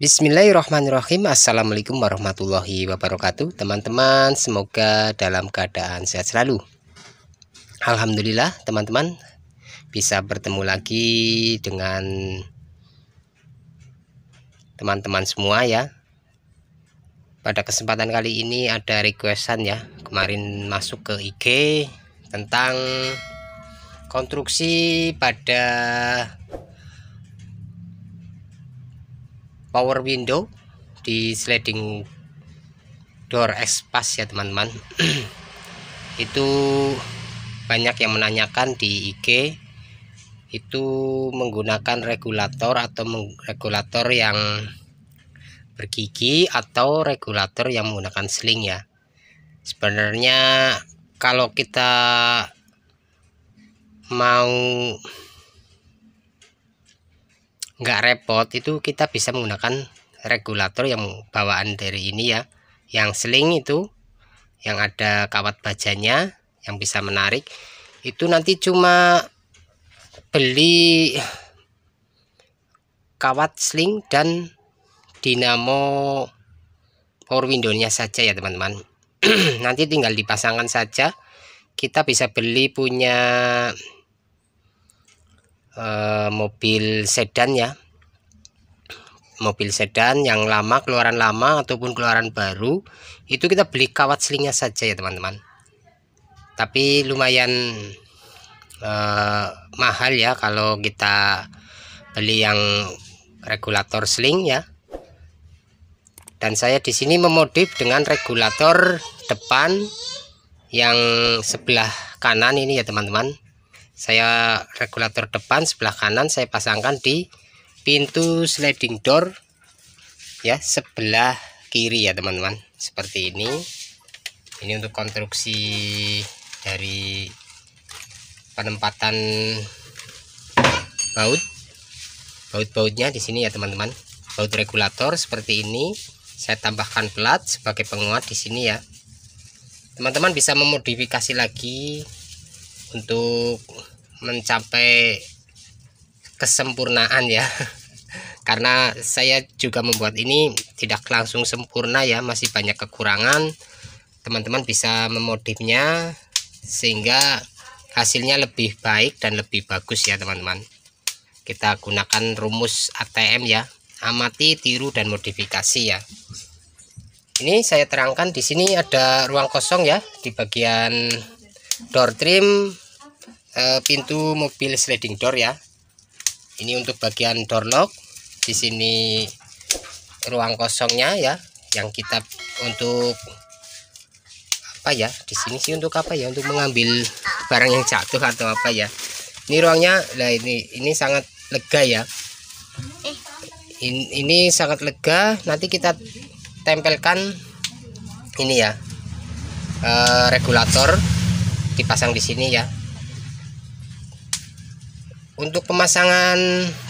Bismillahirrahmanirrahim. Assalamualaikum warahmatullahi wabarakatuh. Teman-teman, semoga dalam keadaan sehat selalu. Alhamdulillah teman-teman, bisa bertemu lagi dengan teman-teman semua ya. Pada kesempatan kali ini ada requestan ya, kemarin masuk ke IG tentang konstruksi pada power window di sliding door expas ya teman-teman. Itu banyak yang menanyakan di IG, itu menggunakan regulator atau regulator yang bergigi atau regulator yang menggunakan sling ya. Sebenarnya kalau kita mau nggak repot, itu kita bisa menggunakan regulator yang bawaan dari ini ya, yang sling itu yang ada kawat bajanya yang bisa menarik. Itu nanti cuma beli kawat sling dan dinamo power window-nya saja ya teman-teman. Nanti tinggal dipasangkan saja. Kita bisa beli punya mobil sedan ya, mobil sedan yang lama, keluaran lama ataupun keluaran baru, itu kita beli kawat slingnya saja ya teman-teman. Tapi lumayan mahal ya kalau kita beli yang regulator sling ya. Dan saya di sini memodif dengan regulator depan yang sebelah kanan ini ya teman-teman. Saya regulator depan sebelah kanan saya pasangkan di pintu sliding door ya sebelah kiri ya teman-teman, seperti ini. Ini untuk konstruksi dari penempatan baut-bautnya di sini ya teman-teman. Baut regulator seperti ini. Saya tambahkan plat sebagai penguat di sini ya. Teman-teman bisa memodifikasi lagi untuk mencapai kesempurnaan ya. Karena saya juga membuat ini tidak langsung sempurna ya, masih banyak kekurangan. Teman-teman bisa memodifnya sehingga hasilnya lebih baik dan lebih bagus ya teman-teman. Kita gunakan rumus ATM ya, amati, tiru, dan modifikasi ya. Ini saya terangkan di sini ada ruang kosong ya di bagian door trim pintu mobil sliding door ya. Ini untuk bagian door lock. Di sini ruang kosongnya ya, yang kita untuk apa ya? Di sini sih untuk apa ya? Untuk mengambil barang yang jatuh atau apa ya? Ini ruangnya. Nah, ini sangat lega ya. Ini sangat lega. Nanti kita tempelkan ini ya, regulator dipasang di sini ya. Untuk pemasangan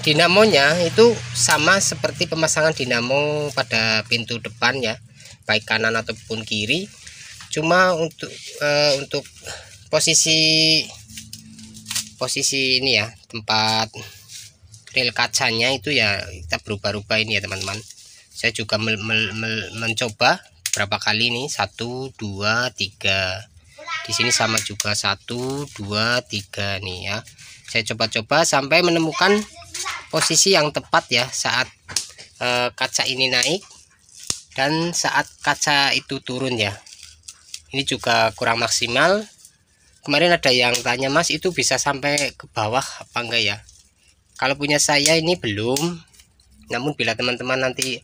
dinamonya itu sama seperti pemasangan dinamo pada pintu depan ya, baik kanan ataupun kiri. Cuma untuk posisi ini ya, tempat ril kacanya itu ya kita berubah-ubah ini ya teman-teman. Saya juga mencoba berapa kali nih, 1 2 3. Di sini sama juga 1 2 3 nih ya. Saya coba-coba sampai menemukan posisi yang tepat ya, saat kaca ini naik dan saat kaca itu turun ya. Ini juga kurang maksimal. Kemarin ada yang tanya, Mas, itu bisa sampai ke bawah apa enggak ya? Kalau punya saya ini belum. Namun bila teman-teman nanti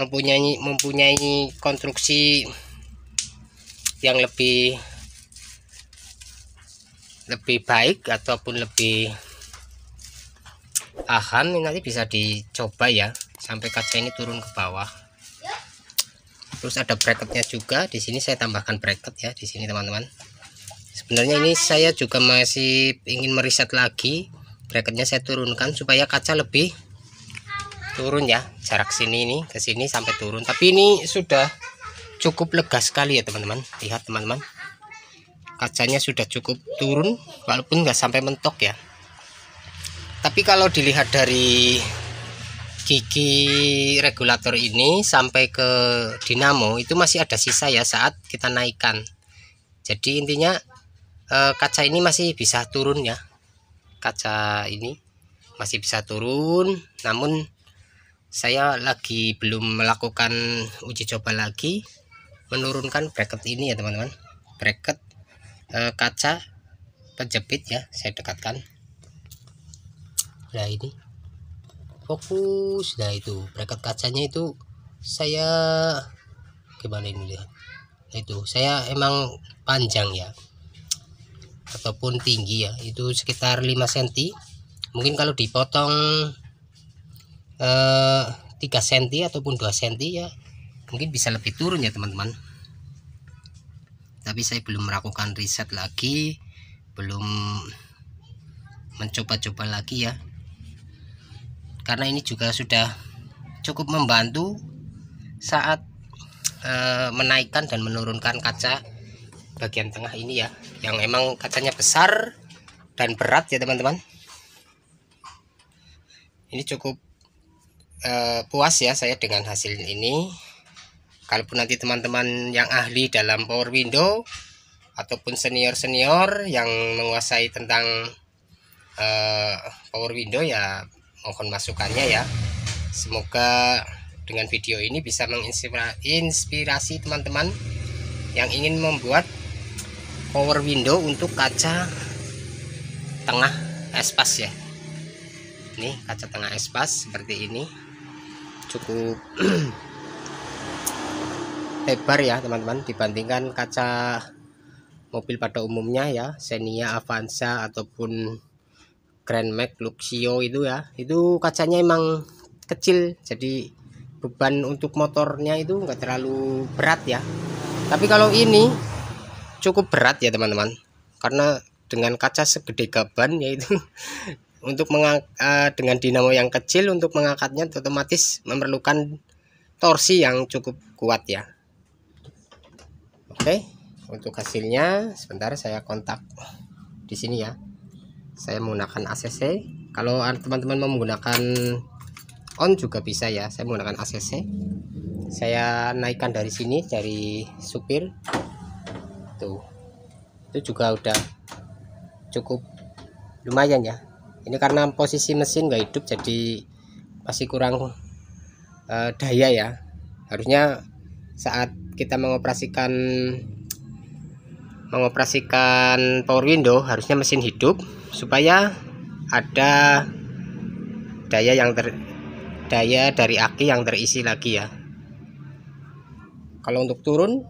mempunyai konstruksi yang lebih baik ataupun lebih tahan, nanti bisa dicoba ya sampai kaca ini turun ke bawah. Terus ada bracketnya juga di sini, saya tambahkan bracket ya di sini teman-teman. Sebenarnya ini saya juga masih ingin meriset lagi, bracketnya saya turunkan supaya kaca lebih turun ya, jarak sini ini ke sini sampai turun. Tapi ini sudah cukup lega sekali ya teman-teman. Lihat teman-teman, kacanya sudah cukup turun walaupun nggak sampai mentok ya. Tapi kalau dilihat dari gigi regulator ini sampai ke dinamo itu masih ada sisa ya saat kita naikkan. Jadi intinya kaca ini masih bisa turun ya, kaca ini masih bisa turun, namun saya lagi belum melakukan uji coba lagi menurunkan bracket ini ya teman-teman, bracket kaca penjepit ya. Saya dekatkan, nah ini fokus. Nah itu bracket kacanya itu saya gimana ini lihat, itu saya emang panjang ya ataupun tinggi ya, itu sekitar 5 cm. Mungkin kalau dipotong 3 cm ataupun 2 cm ya mungkin bisa lebih turun ya teman-teman. Tapi saya belum melakukan riset lagi, belum mencoba-coba lagi ya, karena ini juga sudah cukup membantu saat menaikkan dan menurunkan kaca bagian tengah ini ya, yang emang kacanya besar dan berat ya teman-teman. Ini cukup puas ya saya dengan hasil ini. Kalaupun nanti teman-teman yang ahli dalam power window ataupun senior-senior yang menguasai tentang power window ya, mohon masukannya ya. Semoga dengan video ini bisa menginspirasi teman-teman yang ingin membuat power window untuk kaca tengah espas ya. Ini kaca tengah espas seperti ini, cukup lebar ya teman-teman dibandingkan kaca mobil pada umumnya ya, Xenia, Avanza ataupun Grand Max, Luxio itu ya, itu kacanya emang kecil, jadi beban untuk motornya itu enggak terlalu berat ya. Tapi kalau ini cukup berat ya teman-teman, karena dengan kaca segede gaban yaitu untuk dengan dinamo yang kecil untuk mengangkatnya otomatis memerlukan torsi yang cukup kuat ya. Oke, untuk hasilnya sebentar saya kontak di sini ya. Saya menggunakan ACC. Kalau teman-teman menggunakan on juga bisa ya. Saya menggunakan ACC. Saya naikkan dari sini, dari supir. Tuh. Itu juga udah cukup lumayan ya. Ini karena posisi mesin nggak hidup jadi masih kurang daya ya. Harusnya saat kita mengoperasikan power window harusnya mesin hidup supaya ada daya dari aki yang terisi lagi ya. Kalau untuk turun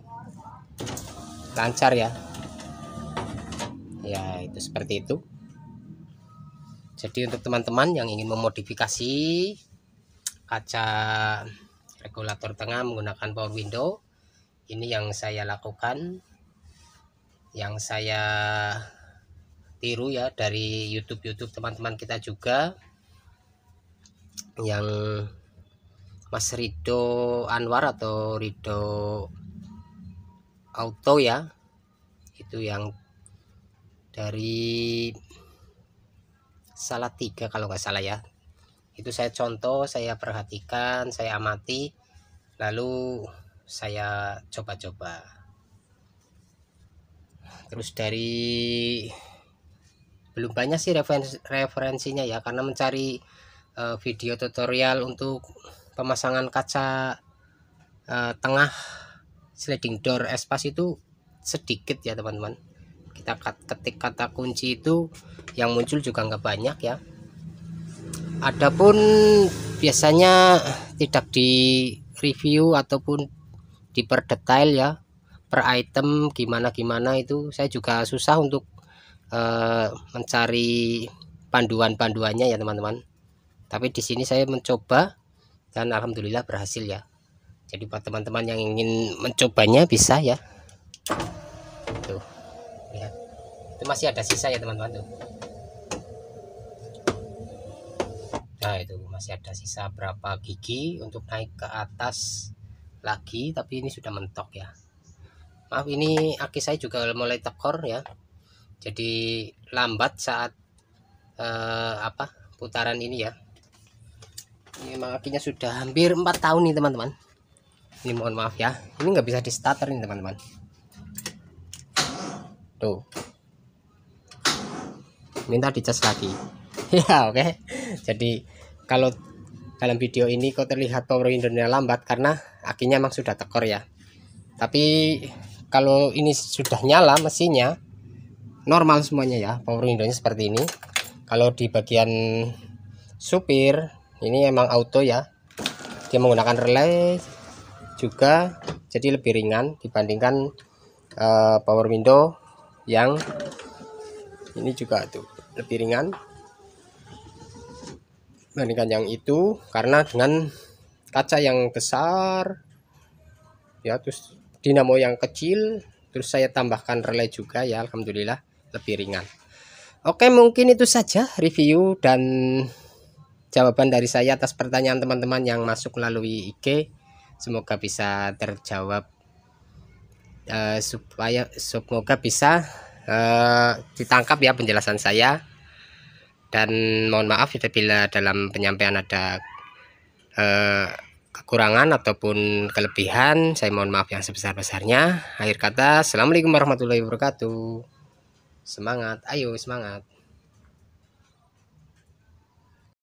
lancar ya. Ya itu seperti itu. Jadi untuk teman-teman yang ingin memodifikasi kaca regulator tengah menggunakan power window, ini yang saya lakukan, yang saya tiru ya dari YouTube teman-teman kita juga, yang Mas Rido Anwar atau Rido Auto ya, itu yang dari Salatiga kalau nggak salah ya. Itu saya contoh, saya perhatikan, saya amati, lalu saya coba-coba. Terus dari belum banyak sih referensinya ya, karena mencari video tutorial untuk pemasangan kaca tengah sliding door espas itu sedikit ya teman-teman. Kita ketik kata kunci itu yang muncul juga nggak banyak ya. Adapun biasanya tidak di review ataupun diperdetail ya, per item gimana itu saya juga susah untuk mencari panduannya ya teman-teman. Tapi di sini saya mencoba dan alhamdulillah berhasil ya. Jadi buat teman-teman yang ingin mencobanya bisa ya. Tuh, lihat. Itu masih ada sisa ya teman-teman tuh. Nah itu masih ada sisa berapa gigi untuk naik ke atas lagi, tapi ini sudah mentok ya. Maaf, ini aki saya juga mulai tekor ya, jadi lambat saat putaran ini ya. Ini memang akinya sudah hampir 4 tahun nih teman-teman. Ini mohon maaf ya, ini nggak bisa di starter nih teman-teman. Tuh, minta dicas lagi. Ya oke. Jadi kalau dalam video ini kok terlihat power window-nya lambat karena akinya memang sudah tekor ya. Tapi kalau ini sudah nyala mesinnya normal semuanya ya, power window-nya seperti ini. Kalau di bagian supir ini emang auto ya, dia menggunakan relay juga, jadi lebih ringan dibandingkan power window yang ini juga tuh lebih ringan dibandingkan yang itu, karena dengan kaca yang besar ya, terus dinamo yang kecil, terus saya tambahkan relay juga ya, alhamdulillah lebih ringan. Oke, mungkin itu saja review dan jawaban dari saya atas pertanyaan teman-teman yang masuk melalui IG. Semoga bisa terjawab, semoga bisa ditangkap ya penjelasan saya. Dan mohon maaf apabila dalam penyampaian ada kekurangan ataupun kelebihan, saya mohon maaf yang sebesar-besarnya. Akhir kata, assalamualaikum warahmatullahi wabarakatuh. Semangat, ayo semangat.